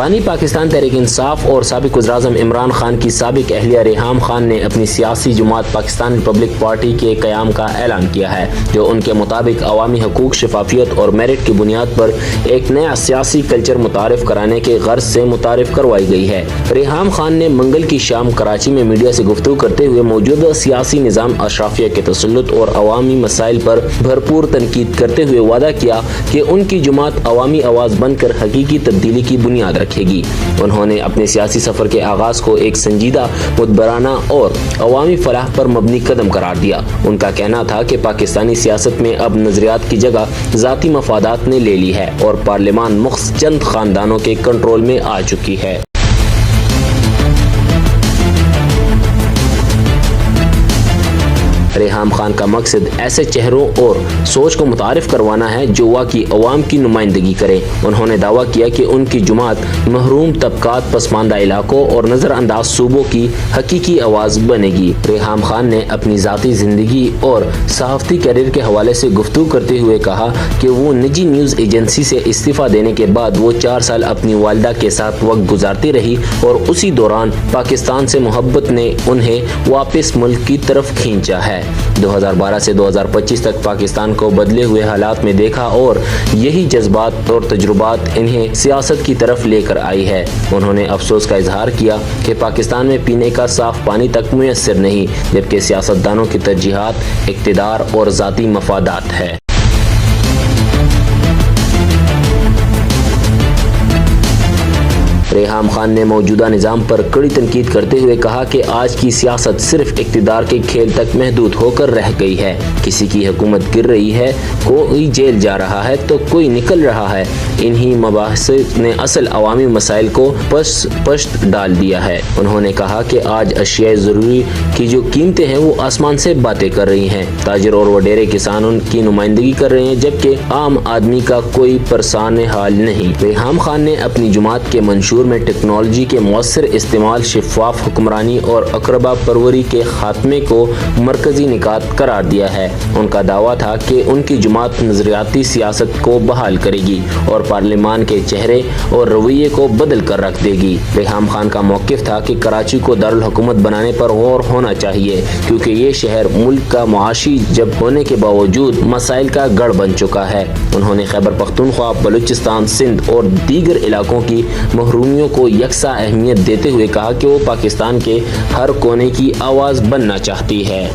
بانی پاکستان تحریک انصاف اور سابق وزیر اعظم عمران خان کی سابق اہلیہ ریحام خان نے اپنی سیاسی جماعت پاکستان ریپبلک پارٹی کے قیام کا اعلان کیا ہے، جو ان کے مطابق عوامی حقوق، شفافیت اور میرٹ کی بنیاد پر ایک نیا سیاسی کلچر متعارف کرانے کے غرض سے متعارف کروائی گئی ہے۔ ریحام خان نے منگل کی شام کراچی میں میڈیا سے گفتگو کرتے ہوئے موجودہ سیاسی نظام اشرافیہ کے تسلط اور عوامی مسائل پر بھرپور تنقید کرتے ہوئے وعدہ کیا کہ ان کی جماعت عوامی آواز بن کر حقیقی تبدیلی کی بنیاد رکھے گی۔ انہوں نے اپنے سیاسی سفر کے آغاز کو ایک سنجیدہ، مدبرانہ اور عوامی فلاح پر مبنی قدم قرار دیا۔ ان کا کہنا تھا کہ پاکستانی سیاست میں اب نظریات کی جگہ ذاتی مفادات نے لے لی ہے اور پارلیمان مخصوص چند خاندانوں کے کنٹرول میں آ چکی ہے۔ ریحام خان کا مقصد ایسے چہروں اور سوچ کو متعارف کروانا ہے جو واقعی عوام کی نمائندگی کرے۔ انہوں نے دعویٰ کیا کہ ان کی جماعت محروم طبقات، پسماندہ علاقوں اور نظر انداز صوبوں کی حقیقی آواز بنے گی۔ ریحام خان نے اپنی ذاتی زندگی اور صحافتی کیریئر کے حوالے سے گفتگو کرتے ہوئے کہا کہ وہ نجی نیوز ایجنسی سے استعفیٰ دینے کے بعد وہ 4 سال اپنی والدہ کے ساتھ وقت گزارتی رہی اور اسی دوران پاکستان سے محبت نے انہیں واپس ملک کی طرف کھینچا ہے۔ 2012 سے 2025 تک پاکستان کو بدلے ہوئے حالات میں دیکھا اور یہی جذبات اور تجربات انہیں سیاست کی طرف لے کر آئی ہے۔ انہوں نے افسوس کا اظہار کیا کہ پاکستان میں پینے کا صاف پانی تک میسر نہیں، جبکہ سیاستدانوں کی ترجیحات اقتدار اور ذاتی مفادات ہے۔ ریحام خان نے موجودہ نظام پر کڑی تنقید کرتے ہوئے کہا کہ آج کی سیاست صرف اقتدار کے کھیل تک محدود ہو کر رہ گئی ہے۔ کسی کی حکومت گر رہی ہے، کوئی جیل جا رہا ہے تو کوئی نکل رہا ہے۔ انہی مباحث نے اصل عوامی مسائل کو پشت ڈال دیا ہے۔ انہوں نے کہا کہ آج اشیاء ضروری کی جو قیمتیں ہیں وہ آسمان سے باتیں کر رہی ہیں۔ تاجر اور وڈیرے کسان ان کی نمائندگی کر رہے ہیں، جبکہ عام آدمی کا کوئی پرسان حال نہیں۔ ریحام خان نے اپنی جماعت کے منشور میں ٹیکنالوجی کے مؤثر استعمال، شفاف حکمرانی اور اقربا پروری کے خاتمے کو مرکزی نکات قرار دیا ہے۔ ان کا دعویٰ تھا کہ ان کی جماعت نظریاتی سیاست کو بحال کرے گی اور پارلیمان کے چہرے اور رویے کو بدل کر رکھ دے گی۔ ریحام خان کا موقف تھا کہ کراچی کو دارالحکومت بنانے پر غور ہونا چاہیے، کیونکہ یہ شہر ملک کا معاشی جب ہونے کے باوجود مسائل کا گڑھ بن چکا ہے۔ انہوں نے خیبر پختونخوا، بلوچستان، سندھ اور دیگر علاقوں کی محرومیوں کو یکساں اہمیت دیتے ہوئے کہا کہ وہ پاکستان کے ہر کونے کی آواز بننا چاہتی ہے۔